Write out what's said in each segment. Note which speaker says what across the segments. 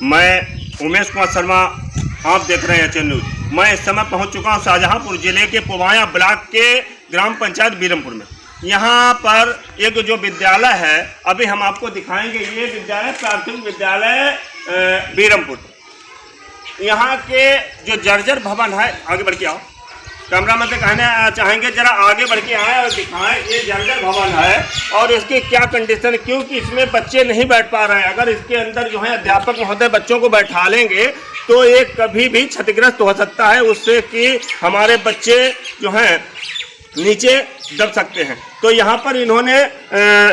Speaker 1: मैं उमेश कुमार शर्मा, आप देख रहे हैं एचएन न्यूज। मैं इस समय पहुंच चुका हूं शाहजहांपुर जिले के पुवाया ब्लॉक के ग्राम पंचायत बीरमपुर में। यहां पर एक जो विद्यालय है, अभी हम आपको दिखाएंगे। ये विद्यालय प्राथमिक विद्यालय बीरमपुर। यहाँ के जो जर्जर भवन है, आगे बढ़ के आओ, कैमरा मैन से कहना चाहेंगे जरा आगे बढ़ के आए और दिखाएं। ये जर्जर भवन है और इसकी क्या कंडीशन, क्योंकि इसमें बच्चे नहीं बैठ पा रहे हैं। अगर इसके अंदर जो है अध्यापक महोदय बच्चों को बैठा लेंगे तो ये कभी भी क्षतिग्रस्त हो सकता है, उससे कि हमारे बच्चे जो हैं नीचे दब सकते हैं। तो यहाँ पर इन्होंने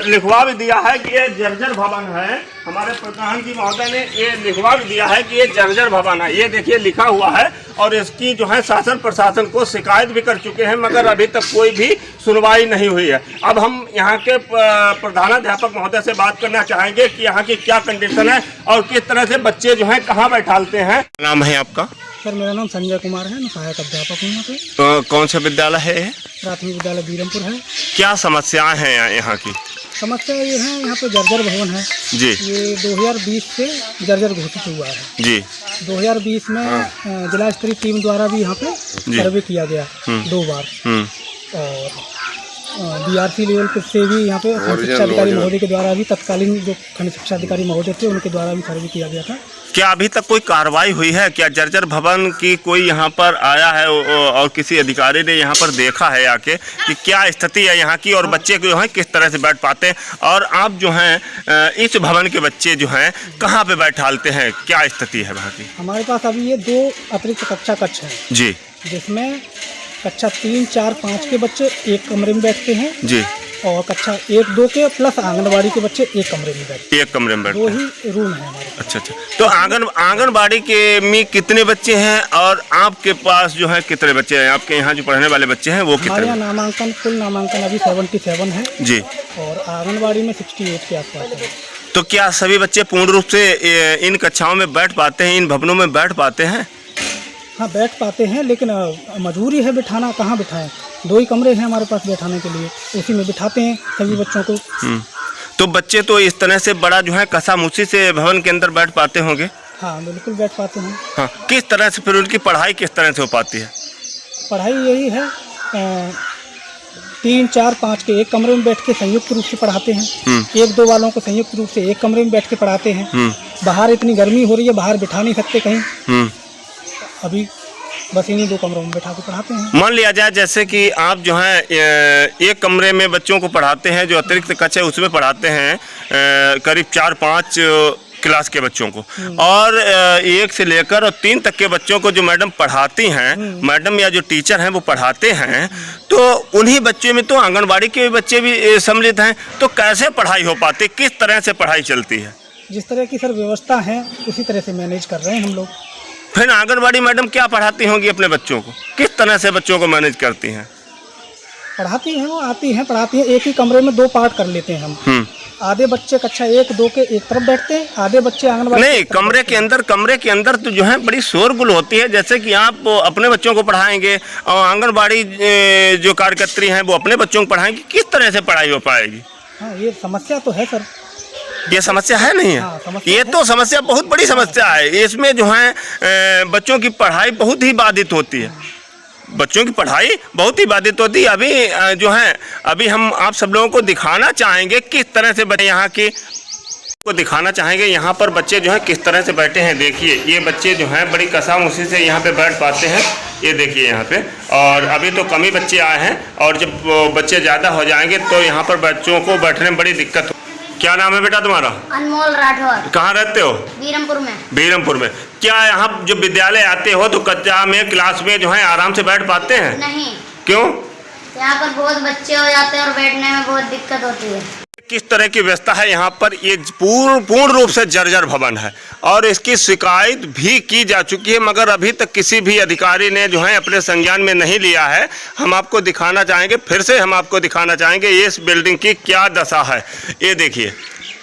Speaker 1: लिखवा भी दिया है कि ये जर्जर भवन है। हमारे प्रधान जी महोदय ने ये लिखवा भी दिया है कि ये जर्जर भवन है। ये देखिए लिखा हुआ है और इसकी जो है शासन प्रशासन को शिकायत भी कर चुके हैं, मगर अभी तक कोई भी सुनवाई नहीं हुई है। अब हम यहाँ के प्रधानाध्यापक महोदय से बात करना चाहेंगे कि यहाँ की क्या कंडीशन है और किस तरह से बच्चे जो है कहाँ बैठालते हैं। नाम है आपका?
Speaker 2: सर मेरा नाम संजय कुमार है, मैं सहायक अध्यापक हूँ यहाँ पे।
Speaker 1: तो कौन सा विद्यालय है?
Speaker 2: प्राथमिक विद्यालय बीरमपुर है।
Speaker 1: क्या समस्याएं हैं यहाँ की?
Speaker 2: समस्या ये है, यहाँ पे जर्जर भवन है
Speaker 1: जी।
Speaker 2: ये 2020 से जर्जर घोषित हुआ है जी। 2020 में जिला स्तरीय टीम द्वारा भी यहाँ पे सर्वे किया गया 2 बार, और बीआरसी लेवल पर से भी यहाँ पे खंड शिक्षा अधिकारी महोदय के द्वारा भी, तत्कालीन जो खंड शिक्षा अधिकारी महोदय थे उनके द्वारा भी सर्वे किया गया था।
Speaker 1: क्या अभी तक कोई कार्रवाई हुई है? क्या जर्जर भवन की कोई यहाँ पर आया है और किसी अधिकारी ने यहाँ पर देखा है आके कि क्या स्थिति है यहाँ की और बच्चे जो हैं किस तरह से बैठ पाते हैं? और आप जो हैं इस भवन के बच्चे जो हैं कहाँ पे बैठालते हैं, क्या स्थिति है वहाँ की?
Speaker 2: हमारे पास अभी ये 2 अतिरिक्त कक्षा कक्ष हैं
Speaker 1: जी,
Speaker 2: जिसमें कक्षा 3, 4, 5 के बच्चे एक कमरे में बैठते हैं जी, और कक्षा 1, 2 के प्लस आंगनबाड़ी के बच्चे एक कमरे में बैठते हैं।
Speaker 1: एक कमरे में बैठते हैं।
Speaker 2: 2 ही रूम है हमारे पास।
Speaker 1: अच्छा अच्छा। तो आंगनबाड़ी के में कितने बच्चे हैं और आपके पास जो है कितने बच्चे हैं? आपके यहाँ जो पढ़ने वाले बच्चे हैं वो कितने?
Speaker 2: हमारे यहाँ नामांकन, कुल नामांकन अभी 77 है जी, और आंगनबाड़ी में 68 के आसपास है।
Speaker 1: तो क्या सभी बच्चे पूर्ण रूप से इन कक्षाओं में बैठ पाते हैं, इन भवनों में बैठ पाते हैं?
Speaker 2: हाँ बैठ पाते हैं, लेकिन मजबूरी है बिठाना, कहाँ बिठाएं। 2 ही कमरे हैं हमारे पास बैठाने के लिए, उसी में बिठाते हैं सभी बच्चों को।
Speaker 1: तो बच्चे तो इस तरह से बड़ा जो है कसामुसी से भवन के अंदर बैठ पाते होंगे?
Speaker 2: हाँ बिल्कुल बैठ पाते हैं।
Speaker 1: हाँ, किस तरह से फिर उनकी पढ़ाई किस तरह से हो पाती है?
Speaker 2: पढ़ाई यही है, 3, 4, 5 के एक कमरे में बैठ के संयुक्त रूप से पढ़ाते हैं। 1, 2 वालों को संयुक्त रूप से एक कमरे में बैठ के पढ़ाते हैं। बाहर इतनी गर्मी हो रही है, बाहर बिठा नहीं सकते कहीं, अभी बस इन्हीं 2 कमरों में बैठा के पढ़ाते हैं।
Speaker 1: मान लिया जाए जैसे कि आप जो है एक कमरे में बच्चों को पढ़ाते हैं, जो अतिरिक्त कक्ष है उसमें पढ़ाते हैं करीब 4-5 क्लास के बच्चों को, और 1 से लेकर और 3 तक के बच्चों को जो मैडम पढ़ाती हैं, मैडम या जो टीचर हैं वो पढ़ाते हैं, तो उन्हीं बच्चों में तो आंगनबाड़ी के बच्चे भी सम्मिलित हैं। तो कैसे पढ़ाई हो पाती, किस तरह से पढ़ाई चलती है?
Speaker 2: जिस तरह की सर व्यवस्था है उसी तरह से मैनेज कर रहे हैं हम लोग।
Speaker 1: फिर आंगनबाड़ी मैडम क्या पढ़ाती होंगी अपने बच्चों को, किस तरह से बच्चों को मैनेज करती हैं?
Speaker 2: पढ़ाती हैं, वो आती हैं पढ़ाती हैं। एक ही कमरे में 2 पार्ट कर लेते हैं हम। आधे बच्चे कक्षा 1, 2 के एक तरफ बैठते हैं, आधे बच्चे आंगनबाड़ी
Speaker 1: नहीं। कमरे के अंदर तो जो है बड़ी शोरगुल होती है। जैसे कि आप अपने बच्चों को पढ़ाएंगे और आंगनबाड़ी जो कार्यकर्त्री हैं वो अपने बच्चों को पढ़ाएंगी, किस तरह से पढ़ाई हो पाएगी?
Speaker 2: हाँ ये समस्या तो है सर।
Speaker 1: ये समस्या है नहीं है?
Speaker 2: हाँ,
Speaker 1: ये तो समस्या बहुत बड़ी समस्या है। इसमें जो है बच्चों की पढ़ाई बहुत ही बाधित होती है, बच्चों की पढ़ाई बहुत ही बाधित होती है। अभी जो है अभी हम आप सब लोगों को दिखाना चाहेंगे किस तरह से बच्चे यहाँ की को दिखाना चाहेंगे। यहाँ पर बच्चे जो है किस तरह से बैठे हैं, देखिए ये बच्चे जो हैं बड़ी कसामुसी से यहाँ पे बैठ पाते हैं। ये देखिए यहाँ पे, और अभी तो कम ही बच्चे आए हैं, और जब बच्चे ज़्यादा हो जाएंगे तो यहाँ पर बच्चों को बैठने में बड़ी दिक्कत हो। क्या नाम है बेटा तुम्हारा?
Speaker 3: अनमोल राठौर।
Speaker 1: कहाँ रहते हो?
Speaker 3: बीरमपुर में।
Speaker 1: बीरमपुर में। क्या यहाँ जब विद्यालय आते हो तो कक्षा में क्लास में जो है आराम से बैठ पाते हैं?
Speaker 3: नहीं।
Speaker 1: क्यों?
Speaker 3: यहाँ पर बहुत बच्चे हो जाते हैं और बैठने में बहुत दिक्कत होती है।
Speaker 1: किस तरह की व्यवस्था है यहाँ पर? ये पूर्ण रूप से जर्जर भवन है और इसकी शिकायत भी की जा चुकी है, मगर अभी तक किसी भी अधिकारी ने जो है अपने संज्ञान में नहीं लिया है। हम आपको दिखाना चाहेंगे, फिर से हम आपको दिखाना चाहेंगे इस बिल्डिंग की क्या दशा है। ये देखिए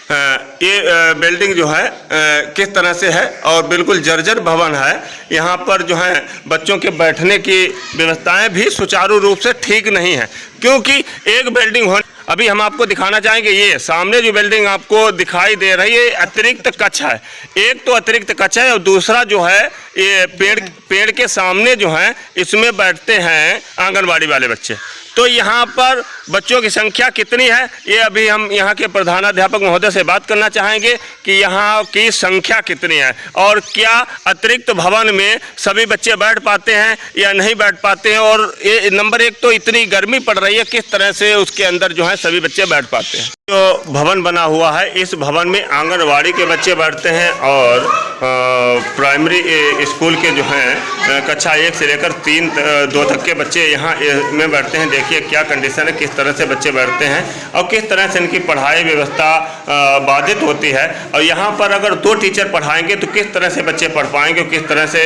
Speaker 1: ये बिल्डिंग जो है किस तरह से है, और बिल्कुल जर्जर भवन है। यहाँ पर जो है बच्चों के बैठने की व्यवस्थाएं भी सुचारू रूप से ठीक नहीं है, क्योंकि एक बिल्डिंग होने अभी हम आपको दिखाना चाहेंगे, ये सामने जो बिल्डिंग आपको दिखाई दे रही है अतिरिक्त कक्ष है। एक तो अतिरिक्त कक्ष है और दूसरा जो है ये पेड़ के सामने जो है इसमें बैठते हैं आंगनबाड़ी वाले बच्चे। तो यहाँ पर बच्चों की संख्या कितनी है, ये अभी हम यहाँ के प्रधानाध्यापक महोदय से बात करना चाहेंगे कि यहाँ की संख्या कितनी है और क्या अतिरिक्त भवन में सभी बच्चे बैठ पाते हैं या नहीं बैठ पाते हैं, और ये नंबर एक तो इतनी गर्मी पड़ रही है, किस तरह से उसके अंदर जो है सभी बच्चे बैठ पाते हैं। जो भवन बना हुआ है इस भवन में आंगनबाड़ी के बच्चे बैठते हैं और प्राइमरी स्कूल के जो हैं कक्षा 1 से लेकर 2 तक के बच्चे यहाँ में बैठते हैं। देखिए क्या कंडीशन है, किस तरह से बच्चे बैठते हैं और किस तरह से इनकी पढ़ाई व्यवस्था बाधित होती है। और यहाँ पर अगर 2 टीचर पढ़ाएंगे तो किस तरह से बच्चे पढ़ पाएंगे, किस तरह से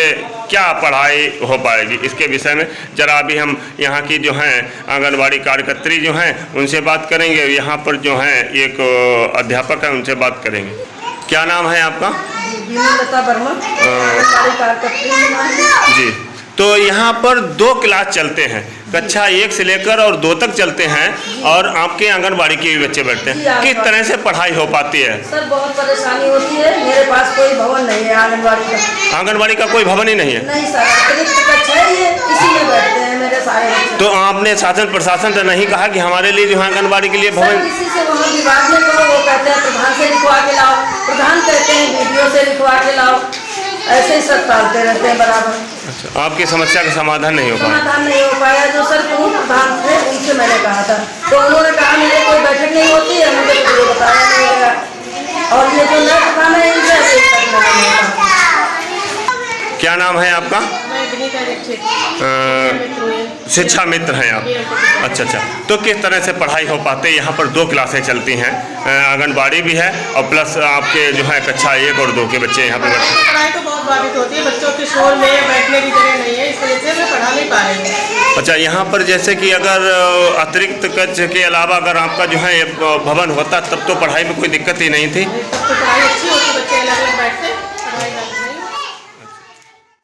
Speaker 1: क्या पढ़ाई हो पाएगी, इसके विषय में जरा अभी हम यहाँ की जो हैं आंगनबाड़ी कार्यकर्त्री जो हैं उनसे बात करेंगे। यहाँ पर जो हैं एक अध्यापक है, उनसे बात करेंगे। क्या नाम है आपका?
Speaker 4: लता वर्मा।
Speaker 1: जी, तो यहाँ पर 2 क्लास चलते हैं, कक्षा 1 से लेकर और 2 तक चलते हैं और आपके आंगनबाड़ी के भी बच्चे बैठते हैं। किस तरह से पढ़ाई हो पाती है?
Speaker 4: सर बहुत परेशानी होती है, मेरे पास कोई भवन नहीं है आंगनबाड़ी का।
Speaker 1: आंगनबाड़ी का कोई भवन ही नहीं है?
Speaker 4: नहीं सर, अतिरिक्त कक्षा है ये, इसी में बैठते हैं मेरे सारे बच्चे।
Speaker 1: तो आपने शासन प्रशासन से नहीं कहा कि हमारे लिए जो है आंगनबाड़ी के लिए भवन?
Speaker 4: किसी से वहाँ विभाग में कहो, वो कहते हैं प्रधान से लिखवा के लाओ, प्रधान कहते हैं वीडियो से लिखवा के लाओ, ऐसे ही सब टालते रहते हैं बराबर।
Speaker 1: अच्छा, आपकी समस्या का समाधान नहीं हो पाया?
Speaker 4: समाधान नहीं हो पाया। जो सर प्रधान थे उनसे मैंने कहा था तो उन्होंने कहा मेरे कोई बैठक नहीं होती है, मुझे कुछ बताया नहीं होगा। और ये जो नए प्रधान है इनसे
Speaker 1: क्या नाम है आपका? शिक्षा मित्र हैं आप? अच्छा अच्छा, तो किस तरह से पढ़ाई हो पाते हैं? यहाँ पर 2 क्लासें चलती हैं, आंगनबाड़ी भी है और प्लस आपके जो है कक्षा 1 और 2 के बच्चे यहाँ पे बैठते हैं।
Speaker 5: पढ़ाई तो बहुत बाधित होती है, बच्चों के शोर में बैठने की जगह नहीं है, इस वजह से मैं पढ़ा नहीं पा रही हूँ।
Speaker 1: अच्छा, यहाँ पर जैसे कि अगर अतिरिक्त कक्ष के अलावा अगर आपका जो है भवन होता तब तो पढ़ाई में कोई दिक्कत ही नहीं थी?